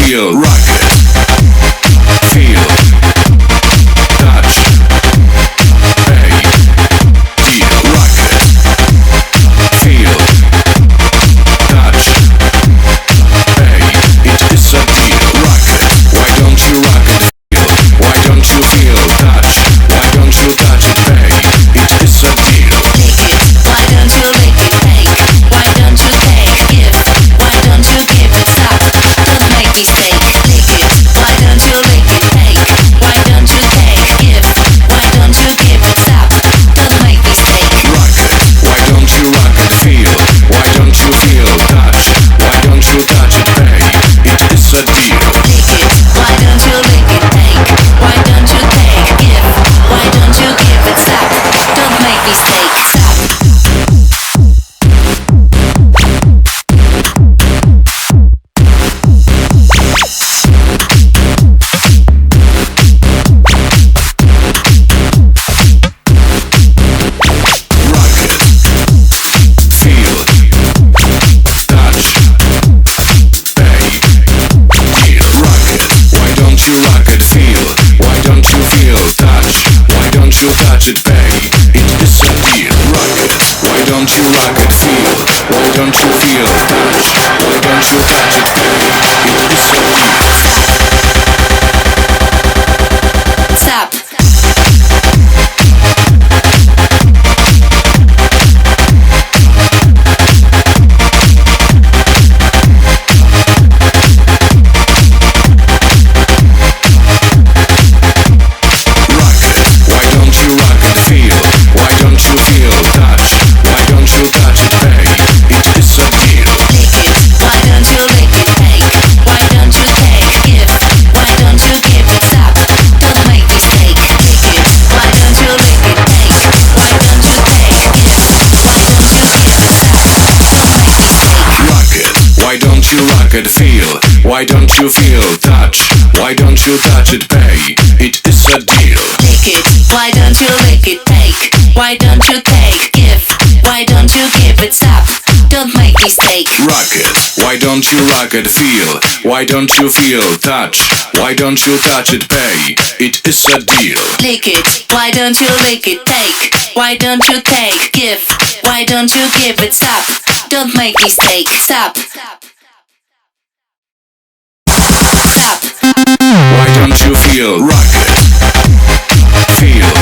feel? Rock it. Feel. Touch. Pay. Deal. Rock it. Feel. Touch. Pay. It is a deal. Rock it. Why don't you rock it? Feel. Why don't you feel? Touch. Why don't you touch it? Pay. It is a deal. Lick it. Why don't you lick it? Take. Why don't you take? Give. Why don't you give it? Stop. Don't make mistake. Lick it. Why don't you lick it? Take. Why don't you take? Give. Why don't you give it? Stop. Don't make mistake. Rock it. Why don't you rock it? Feel. Why don't you feel? Touch. Why don't you touch it? Pay. It is a deal. Lick it. Why don't you lick it? Take. Why don't you take? Give. Why don't you give it? Stop. Don't make mistake. Stop. Rock it. Feel. Touch. Pay. Deal. Rock it. Why don't you rock it? Feel. Why don't you feel? Touch. Why don't you touch it? Pay. It is a deal. Rock it. Why don't you rock it? Feel. Why don't you feel? Touch. Why don't you touch it? Pay. It is a deal. Stop. Rock it. Why don't you rock it? Feel. Why don't you feel? Touch. Why don't you touch it? Pay. It is a deal. Lick it. Why don't you lick it? Take. Why don't you take? Give. Why don't you give it? Stop. Don't make mistake. Lick it. Why don't you lick it? Take. Why don't you take? Give. Why don't you give it? Stop. Don't make mistake. Rock it. Why don't you rock it? Feel. Why don't you feel? Touch. Why don't you touch it? Pay. It is a deal. Lick it. Why don't you lick it? Take. Why don't you take? Give. Why don't you give it? Stop. Don't make mistake. Rock it. Why don't you rock it? Feel. Why don't you feel? Touch. Why don't you touch it? Pay. It is a deal. Lick it. Why don't you lick it? Take. Why don't you take? Give. Why don't you give it? Stop. Don't make mistake. Stop. Stop. Why don't you feel? Rock it. Feel.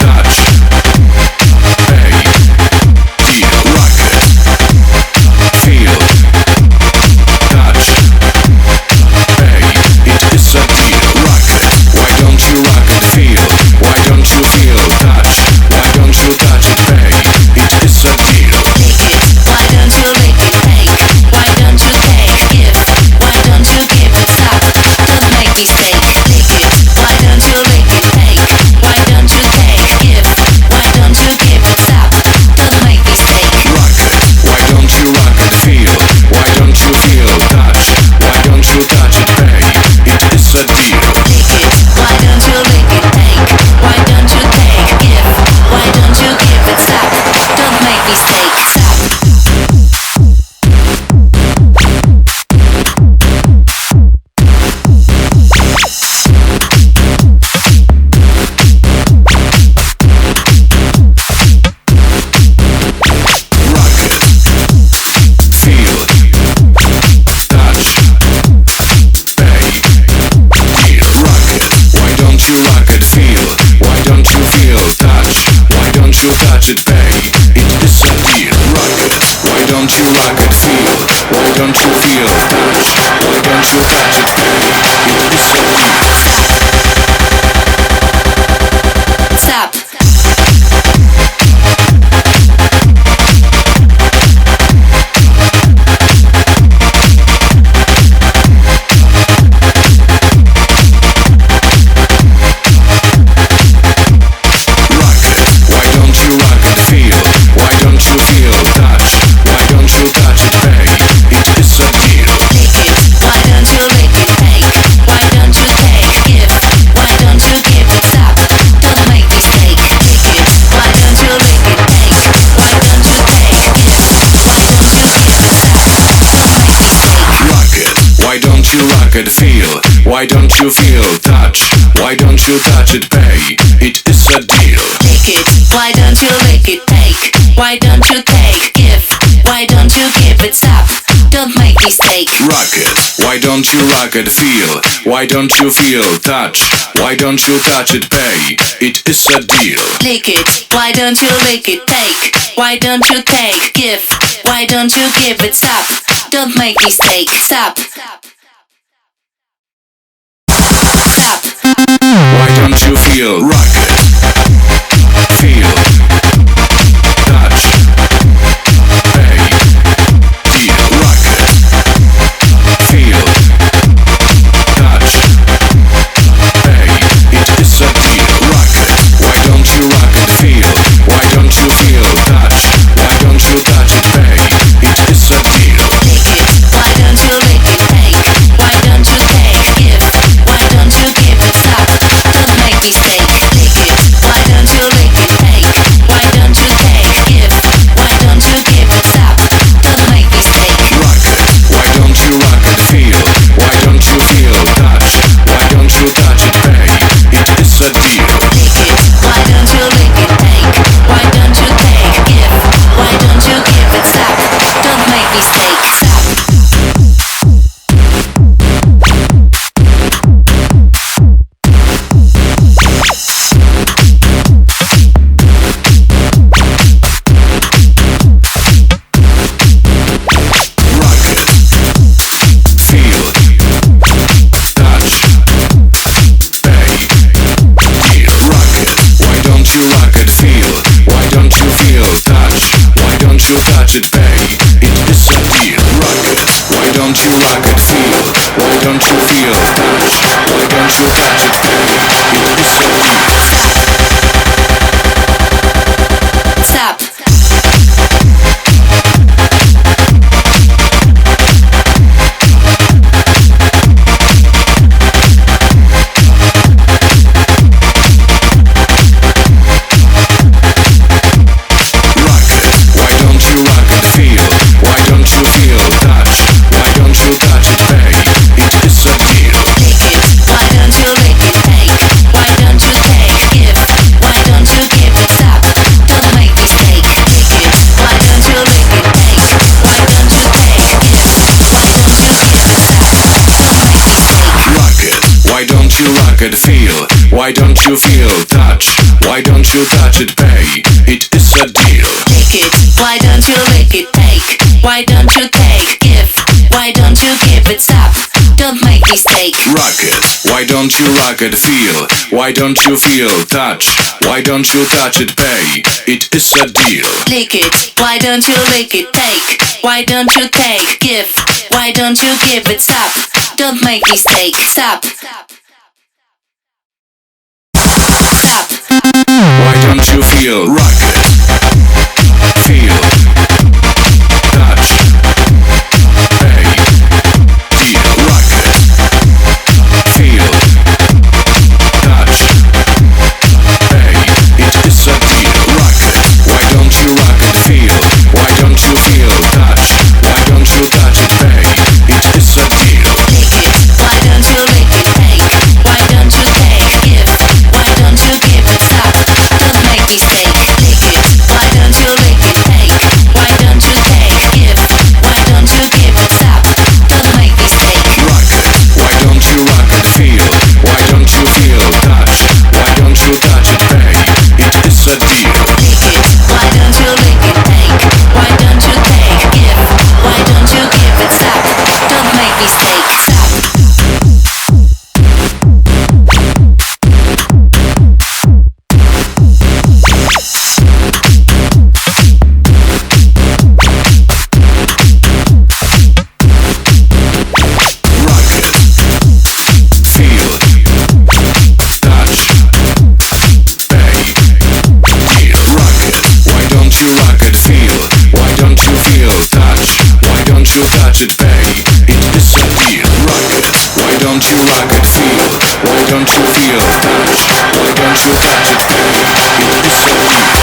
Touch. Pay. Deal. Rock it. Feel. Touch. Pay. It is a deal. Rock it. Why don't you rock it? Feel. Why don't you feel? Touch. Why don't you touch it? Pay. It is a deal. Lick it. Why don't you lick it? Take. Why don't you take? Give. Why don't you give it? Stop. Don't make mistake. Lick it. Why don't you lick it? Take. Why don't you take? Give. Why don't you give it? Stop. Don't make mistake. Rock it. Why don't you rock it? Feel. Why don't you feel? Touch. Why don't you touch it? Pay. It is a deal. Lick it. Why don't you lick it? Take. Why don't you take? Give. Why don't you give it? Stop. Don't make mistake. Stop. Rock it. Feel. Touch. Pay. Deal. Rock it. Why don't you rock it? Feel. Why don't you feel? Touch. Why don't you touch it? Pay. It is a deal. Rock it. Why don't you rock it? Feel. Why don't you feel? Touch. Why don't you touch it? Pay. It is a deal. Stop. Rock it. Why don't you rock it? Feel. Why don't you feel? Touch. Why don't you touch it? Pay. It is a deal. Lick it. Why don't you lick it? Take. Why don't you take? Give. don't you rock it, feel? Why don't you feel? Touch. Why don't you touch it, pay? It is a deal. Lick it, why don't you lick it, take? Why don't you take, give? Why don't you give it, stop? Don't make mistake. Rock it, why don't you rock it, feel? Why don't you feel? Touch. Why don't you touch it, pay? It is a deal. Lick it, why don't you lick it, take? Why don't you take, give? Why don't you give it, stop? Don't make mistake, stop. Stop. Why don't you feel? Rock it, feel, touch, pay, deal. Rock it, feel, touch, pay. It is a deal. Rock it. Why don't you rock it, feel? Why don't you feel? Touch. Why don't you touch it, pay? It is a deal. Lick it, why don't you lick it, take? Why don't you take, give? Why don't you give it, stop? Don't make mistake. Lick it, why don't you lick it, take? Why don't you take, give? Why don't you give it, stop? Don't make mistake. Rock it. Why don't you rock it, feel? Why don't you feel? Touch. Why don't you touch it, pay? It is a deal. Lick it, why don't you lick it, take? Why don't you take, give? Why don't you give it, stop? Don't make mistake, stop. Rock it, feel, touch, pay, deal. Rock it. Why don't you rock it, feel? Why don't you feel? Touch. Why don't you touch it, pay? It is a deal. Rock it. Why don't you rock it, feel? Why don't you feel? Touch. Why don't you touch it, pay? It is a deal. Stop. Rock it. Why don't you rock it, feel? Why don't you feel? Touch. Why don't you touch it, pay? It is a deal. Lick it, why don't you lick it, take? Why don't you take, give? Why don't you give it, stop? Don't make mistake. Lick it, why don't you lick it, take? Why don't you take, give? Why don't you give it, stop? Don't make mistake. Rock it. Why don't you rock it, feel? Why don't you feel? Touch. Why don't you touch it, pay? It is a deal. Lick it, why don't you lick it, take? Why don't you take, give? Why don't you give it, stop? Don't make mistake. Rock it. Why don't you rock it, feel? Why don't you feel? Touch. Why don't you touch it, pay? It is a deal. Lick it, why don't you lick it, take? Why don't you take, give? Why don't you give it, stop? Don't make mistake, stop. Stop. Why don't you feel? Rock it, feel, touch, pay, deal. Rock it, feel, touch, pay. It is a deal. Rock it. Why don't you rock it, feel? Why don't you feel? Touch. Why don't you touch it, pay? It is a deal. Lick it, why don't you lick it, take? Why don't you take, give? Why don't you give it, stop? Don't make mistake. Lick it, why don't you lick it, take? Why don't you take, give? Why don't you give it, stop? Don't make mistake. Rock it. Why don't you rock it, feel? Why don't you feel? Touch. Why don't you touch it, pay? It is a deal. Lick it, why don't you lick it, take? Why don't you take, give? Why don't you give it, stop? Don't make mistake, stop. Rock it, feel, touch, pay, deal. Rock it. Why don't you rock it, feel? Why don't you feel? Touch. Why don't you touch it, pay? It is a deal. Rock it. Why don't you rock it, feel? Why don't you feel? Touch. Why don't you touch it, pay? It is a deal.